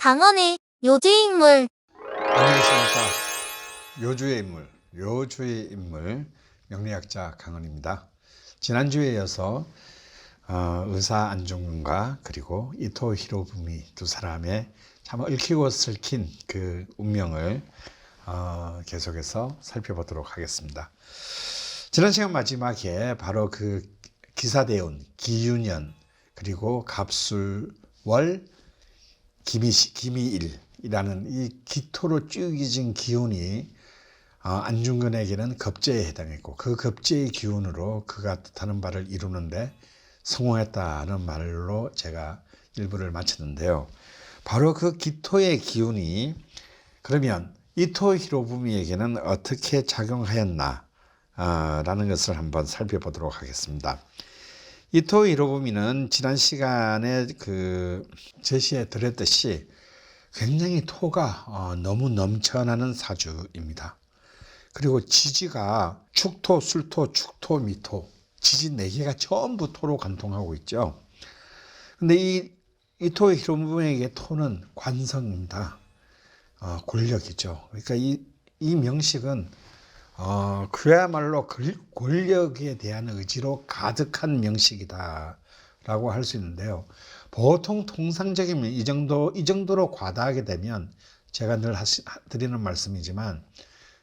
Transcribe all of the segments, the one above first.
강헌의 요주의 인물. 안녕하십니까. 요주의 인물 명리학자 강헌입니다. 지난주에 이어서 의사 안중근과 그리고 이토 히로부미 두 사람의 참 얽히고 설킨 그 운명을 계속해서 살펴보도록 하겠습니다. 지난 시간 마지막에 바로 그 기사대운, 기윤연, 그리고 갑술월, 기미일이라는 이 기토로 쭉 기운이 안중근에게는 겁제에 해당했고, 그 겁제의 기운으로 그가 뜻하는 바를 이루는데 성공했다는 말로 제가 일부를 마쳤는데요. 바로 그 기토의 기운이 그러면 이토 히로부미에게는 어떻게 작용하였나 라는 것을 한번 살펴보도록 하겠습니다. 이토 히로부미는 지난 시간에 그 제시해 드렸듯이 굉장히 토가 너무 넘쳐나는 사주입니다. 그리고 지지가 축토, 술토, 축토, 미토, 지지 4개가 전부 토로 관통하고 있죠. 근데 이 이토 히로부미에게 토는 관성입니다. 권력이죠. 그러니까 이 명식은 그야말로 권력에 대한 의지로 가득한 명식이다라고 할 수 있는데요. 보통 통상적이면 이 정도로 과다하게 되면 제가 늘 드리는 말씀이지만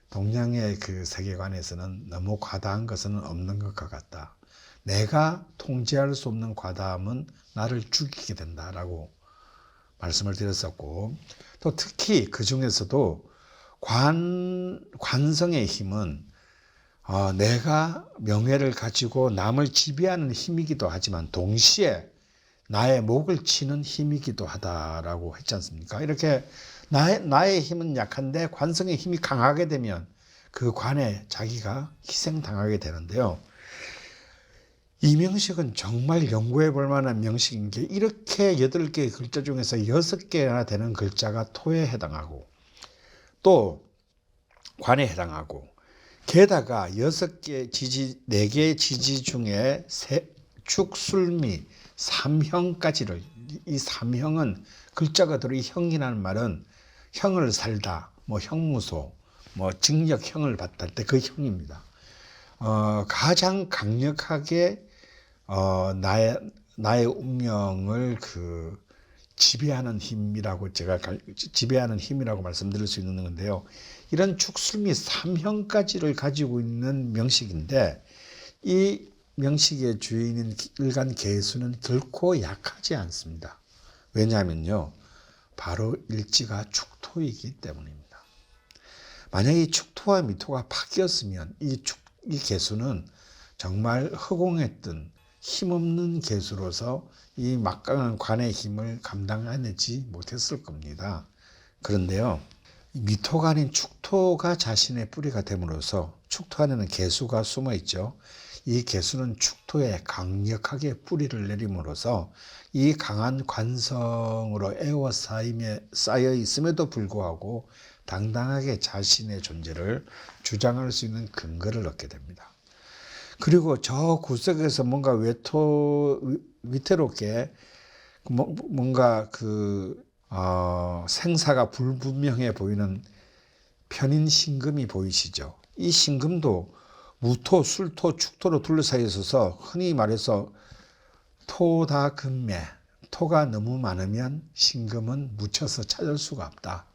동양의 그 세계관에서는 너무 과다한 것은 없는 것과 같다. 내가 통제할 수 없는 과다함은 나를 죽이게 된다라고 말씀을 드렸었고, 또 특히 그 중에서도 관성의 힘은 내가 명예를 가지고 남을 지배하는 힘이기도 하지만 동시에 나의 목을 치는 힘이기도 하다라고 했지 않습니까? 이렇게 나의 힘은 약한데 관성의 힘이 강하게 되면 그 관에 자기가 희생당하게 되는데요. 이 명식은 정말 연구해 볼 만한 명식인 게 이렇게 8개의 글자 중에서 6개나 되는 글자가 토에 해당하고 또 관에 해당하고 게다가 6개 지지, 4개의 지지 중에 축술미 3형까지를, 이 3형은 글자가 들어 이 형이라는 말은 형을 살다, 뭐 형무소, 뭐 징역형을 받다 할 때 그 형입니다. 가장 강력하게 나의 운명을 지배하는 힘이라고 지배하는 힘이라고 말씀드릴 수 있는 건데요. 이런 축술미 3형까지를 가지고 있는 명식인데 이 명식의 주인인 일간 개수는 결코 약하지 않습니다. 왜냐하면요, 바로 일지가 축토이기 때문입니다. 만약에 이 축토와 미토가 바뀌었으면 이 개수는 정말 허공했던 힘없는 개수로서 이 막강한 관의 힘을 감당해내지 못했을 겁니다. 그런데요, 미토가 아닌 축토가 자신의 뿌리가 됨으로써 축토 안에는 개수가 숨어 있죠. 이 개수는 축토에 강력하게 뿌리를 내림으로써 이 강한 관성으로 쌓여 있음에도 불구하고 당당하게 자신의 존재를 주장할 수 있는 근거를 얻게 됩니다. 그리고 저 구석에서 뭔가 위태롭게 뭔가 생사가 불분명해 보이는 편인 신금이 보이시죠? 이 신금도 무토, 술토, 축토로 둘러싸여 있어서 흔히 말해서 토다금매, 토가 너무 많으면 신금은 묻혀서 찾을 수가 없다.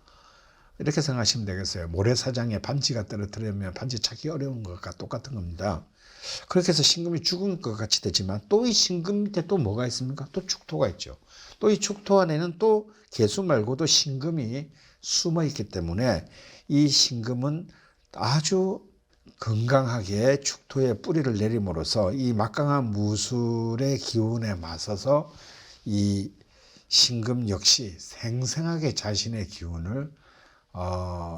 이렇게 생각하시면 되겠어요. 모래사장에 반지가 떨어뜨리면 반지 찾기 어려운 것과 똑같은 겁니다. 그렇게 해서 신금이 죽은 것 같이 되지만 또 이 신금 밑에 또 뭐가 있습니까? 또 축토가 있죠. 또 이 축토 안에는 또 개수 말고도 신금이 숨어 있기 때문에 이 신금은 아주 건강하게 축토에 뿌리를 내림으로써 이 막강한 무술의 기운에 맞서서 이 신금 역시 생생하게 자신의 기운을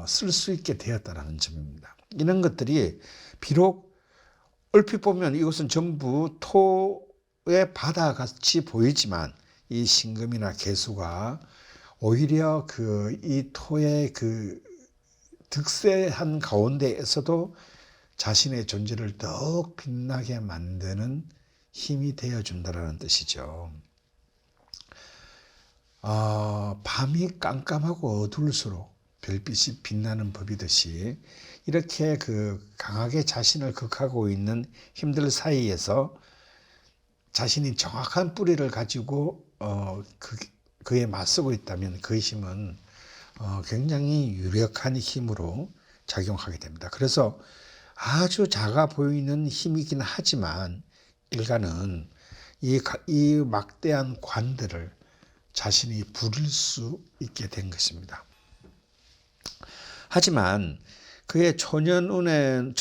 쓸 수 있게 되었다는 점입니다. 이런 것들이 비록 얼핏 보면 이것은 전부 토의 바다같이 보이지만 이 신금이나 개수가 오히려 이 토의 득세한 가운데에서도 자신의 존재를 더욱 빛나게 만드는 힘이 되어준다는 뜻이죠. 밤이 깜깜하고 어두울수록 별빛이 빛나는 법이듯이 이렇게 그 강하게 자신을 극하고 있는 힘들 사이에서 자신이 정확한 뿌리를 가지고 그에 맞서고 있다면 그 힘은 굉장히 유력한 힘으로 작용하게 됩니다. 그래서 아주 작아 보이는 힘이긴 하지만 일간은 이 막대한 관들을 자신이 부릴 수 있게 된 것입니다. 하지만 그의 초년운을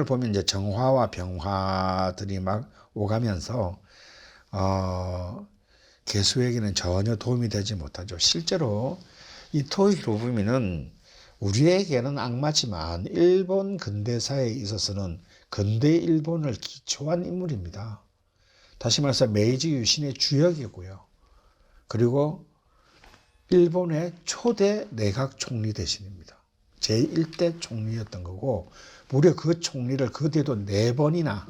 보면 이제 정화와 병화들이 막 오가면서 개수에게는 전혀 도움이 되지 못하죠. 실제로 이 토히로부미는 우리에게는 악마지만 일본 근대사에 있어서는 근대 일본을 기초한 인물입니다. 다시 말해서 메이지 유신의 주역이고요. 그리고 일본의 초대 내각 총리 대신입니다. 제1대 총리였던 거고 무려 그 총리를 그 뒤에도 4번이나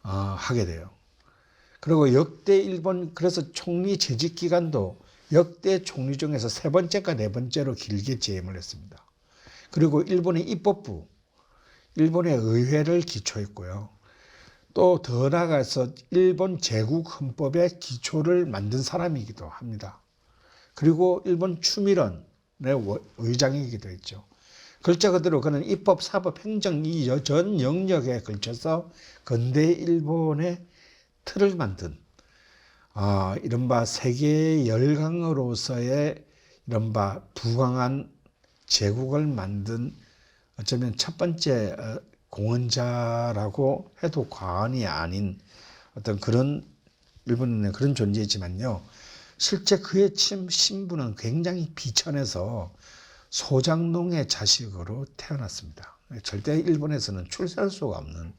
하게 돼요. 그리고 역대 일본 그래서 총리 재직 기간도 역대 총리 중에서 3번째가 4번째로 길게 재임을 했습니다. 그리고 일본의 입법부, 일본의 의회를 기초했고요. 또 더 나아가서 일본 제국 헌법의 기초를 만든 사람이기도 합니다. 그리고 일본 추미론의 의장이기도 했죠. 글자 그대로 그는 입법, 사법, 행정 이 전 영역에 걸쳐서 근대 일본의 틀을 만든 이른바 세계 열강으로서의 이른바 부강한 제국을 만든 어쩌면 첫 번째 공헌자라고 해도 과언이 아닌 어떤 그런 일본의 그런 존재이지만요. 실제 그의 신분은 굉장히 비천해서 소장농의 자식으로 태어났습니다. 절대 일본에서는 출세할 수가 없는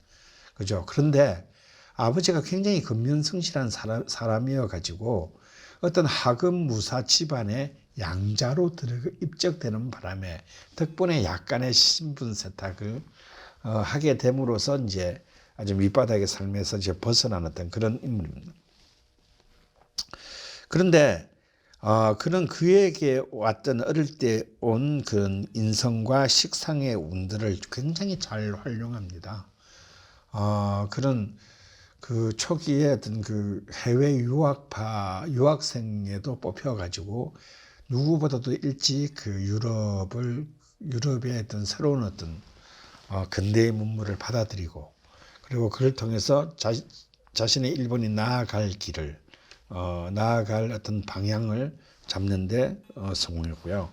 그죠. 그런데 아버지가 굉장히 근면성실한 사람이어 가지고 어떤 하급 무사 집안의 양자로 입적되는 바람에 덕분에 약간의 신분 세탁을 하게 됨으로써 이제 아주 밑바닥의 삶에서 이제 벗어난 어떤 그런 인물입니다. 그런데 그는 그에게 왔던 어릴 때 온 그런 인성과 식상의 운들을 굉장히 잘 활용합니다. 그런 그 초기에 어떤 그 해외 유학생에도 뽑혀가지고 누구보다도 일찍 그 유럽의 어떤 새로운 어떤 근대의 문물을 받아들이고 그리고 그를 통해서 자신의 일본이 나아갈 길을 나아갈 어떤 방향을 잡는데 성공했고요.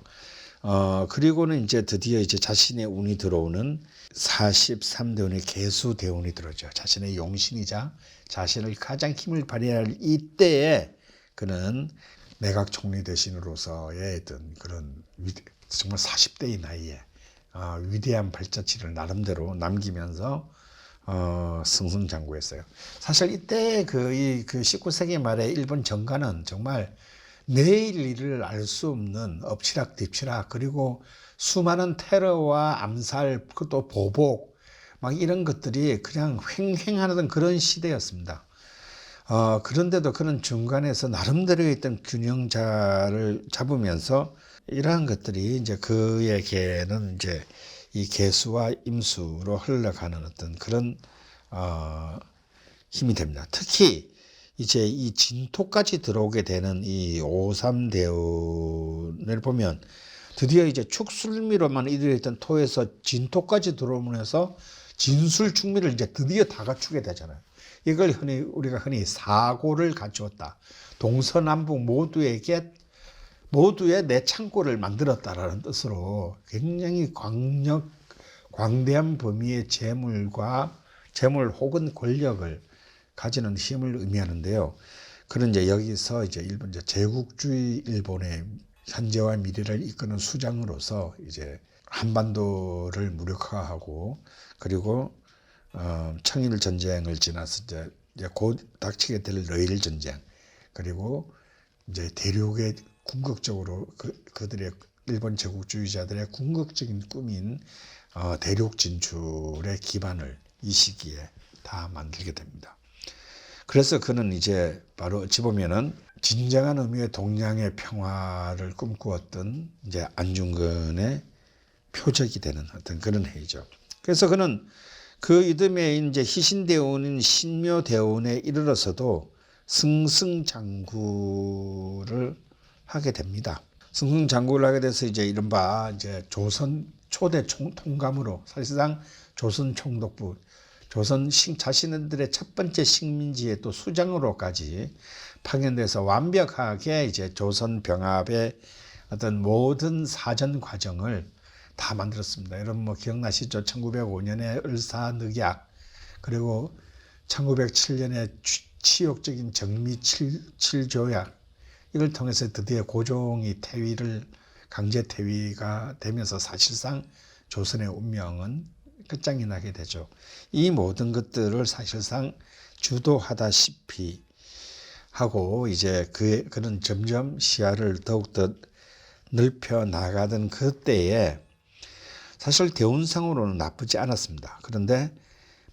그리고는 이제 드디어 이제 자신의 운이 들어오는 43대운의 개수대운이 들어오죠. 자신의 용신이자 자신을 가장 힘을 발휘할 이때에 그는 내각 총리 대신으로서의 어떤 그런 정말 40대의 나이에 위대한 발자취를 나름대로 남기면서 승승장구했어요. 사실 이때 그 19세기 말에 일본 정가는 정말 내일 일을 알 수 없는 엎치락뒤치락 그리고 수많은 테러와 암살 또 보복 막 이런 것들이 그냥 횡행하는 그런 시대였습니다. 그런데도 그런 중간에서 나름대로 있던 균형자를 잡으면서 이러한 것들이 이제 그에게는 이제 이 개수와 임수로 흘러가는 어떤 그런 힘이 됩니다. 특히 이제 이 진토까지 들어오게 되는 이 오삼대운을 보면 드디어 이제 축술미로만 이루어졌던 토에서 진토까지 들어오면서 진술축미를 이제 드디어 다 갖추게 되잖아요. 이걸 우리가 흔히 사고를 갖추었다. 동서남북 모두의 내 창고를 만들었다라는 뜻으로 굉장히 광대한 범위의 재물 혹은 권력을 가지는 힘을 의미하는데요. 그런 이제 여기서 이제 일본 제국주의 일본의 현재와 미래를 이끄는 수장으로서 이제 한반도를 무력화하고 그리고 청일 전쟁을 지나서 이제 곧 닥치게 될 러일 전쟁 그리고 이제 대륙의 궁극적으로 그들의 일본 제국주의자들의 궁극적인 꿈인 대륙 진출의 기반을 이 시기에 다 만들게 됩니다. 그래서 그는 이제 바로 어찌 보면은 진정한 의미의 동양의 평화를 꿈꾸었던 이제 안중근의 표적이 되는 어떤 그런 해이죠. 그래서 그는 그 이듬해 이제 희신대운인 신묘대운에 이르러서도 승승장구를 하게 됩니다. 승승장구를 하게 돼서 이제 이른바 이제 조선 초대 통감으로 사실상 조선 총독부, 자신들의 첫 번째 식민지의 또 수장으로까지 파견돼서 완벽하게 이제 조선 병합의 어떤 모든 사전 과정을 다 만들었습니다. 여러분 뭐 기억나시죠? 1905년에 을사늑약, 그리고 1907년에 치욕적인 정미 7조약, 이걸 통해서 드디어 고종이 강제 퇴위가 되면서 사실상 조선의 운명은 끝장이 나게 되죠. 이 모든 것들을 사실상 주도하다시피 하고 이제 그런 점점 시야를 더욱더 넓혀 나가던 그때에 사실 대운상으로는 나쁘지 않았습니다. 그런데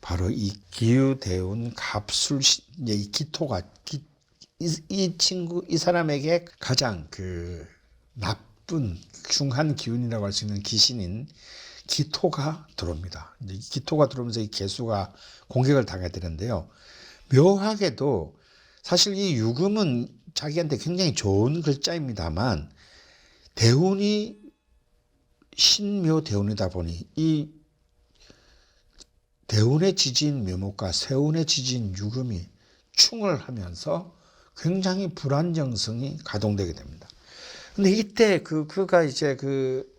바로 이 기유대운 갑술 이 기토가 이 사람에게 가장 그 나쁜 흉한 기운이라고 할 수 있는 귀신인 기토가 들어옵니다. 이제 기토가 들어오면서 이 개수가 공격을 당하게 되는데요. 묘하게도 사실 이 유금은 자기한테 굉장히 좋은 글자입니다만 대운이 신묘대운이다 보니 이 대운의 지지인 묘목과 세운의 지지인 유금이 충을 하면서 굉장히 불안정성이 가동되게 됩니다. 근데 이때 그가 이제 그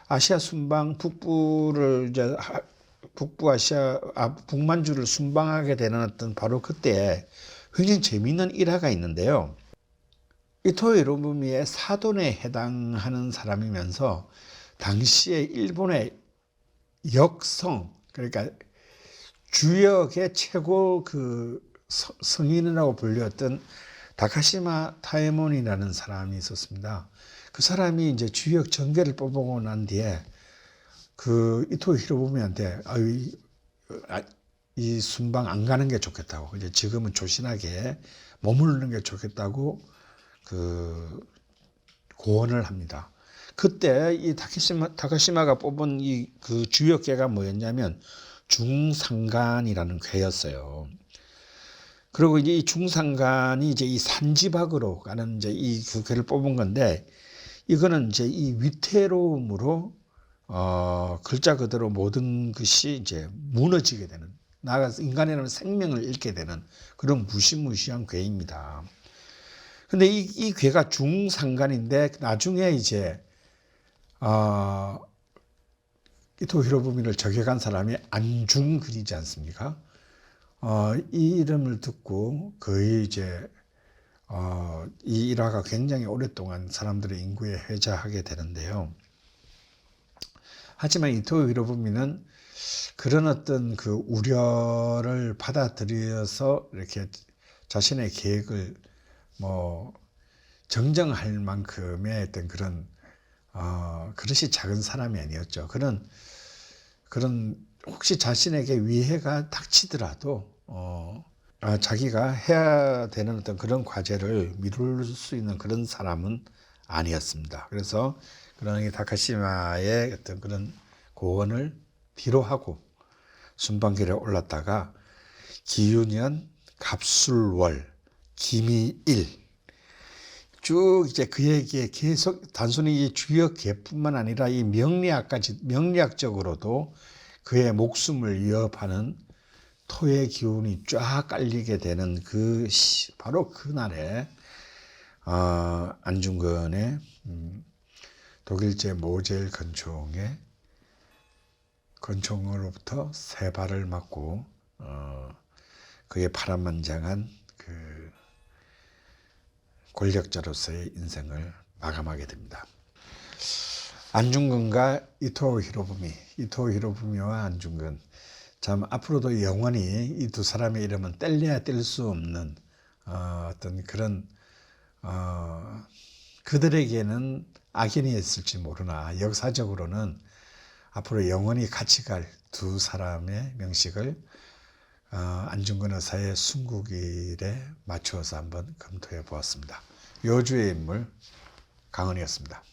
아시아 순방 북부를 이제 북만주를 순방하게 되는 어떤 바로 그때 굉장히 재미있는 일화가 있는데요. 이토 히로부미의 사돈에 해당하는 사람이면서 당시에 일본의 역성, 그러니까 주역의 최고 그 성인이라고 불렸던 다카시마 타에몬이라는 사람이 있었습니다. 그 사람이 이제 주역 전계를 뽑아보고 난 뒤에 그 이토 히로부미한테 이 순방 안 가는 게 좋겠다고, 이제 지금은 조신하게 머무르는 게 좋겠다고 그 고언을 합니다. 그때 이 다카시마가 뽑은 이 그 주역계가 뭐였냐면 중상간이라는 괴였어요. 그리고 이제 이 중상간이 이제 이 산지박으로 가는 이제 이 그 괴를 뽑은 건데, 이거는 이제 이 위태로움으로 글자 그대로 모든 것이 이제 무너지게 되는, 나아가서 인간이라는 생명을 잃게 되는 그런 무시무시한 괴입니다. 근데 이 괴가 중상간인데 나중에 이제 이토 히로부미를 저격한 사람이 안중근이지 않습니까? 이 이름을 듣고 거의 이제 이 일화가 굉장히 오랫동안 사람들의 인구에 회자하게 되는데요. 하지만 이토 히로부미는 그런 어떤 그 우려를 받아들여서 이렇게 자신의 계획을 뭐 정정할 만큼의 어떤 그런 그릇이 작은 사람이 아니었죠. 그런 혹시 자신에게 위해가 닥치더라도 자기가 해야 되는 어떤 그런 과제를 미룰 수 있는 그런 사람은 아니었습니다. 그래서 그런 다카시마의 어떤 그런 고언을 뒤로하고 순방길에 올랐다가 기유년 갑술월 기미일 쭉 이제 그에게 계속 단순히 이 주역계뿐만 아니라 이 명리학적으로도 그의 목숨을 위협하는 토의 기운이 쫙 깔리게 되는 바로 그날에 안중근의 독일제 모젤 권총으로부터 세 발을 맞고 그의 파란만장한 그 권력자로서의 인생을 마감하게 됩니다. 안중근과 이토 히로부미와 안중근, 참 앞으로도 영원히 이 두 사람의 이름은 뗄래야 뗄 수 없는 어떤 그런 그들에게는 악연이었을지 모르나 역사적으로는 앞으로 영원히 같이 갈 두 사람의 명식을 안중근 의사의 순국일에 맞추어서 한번 검토해 보았습니다. 요주의 인물 강헌이었습니다.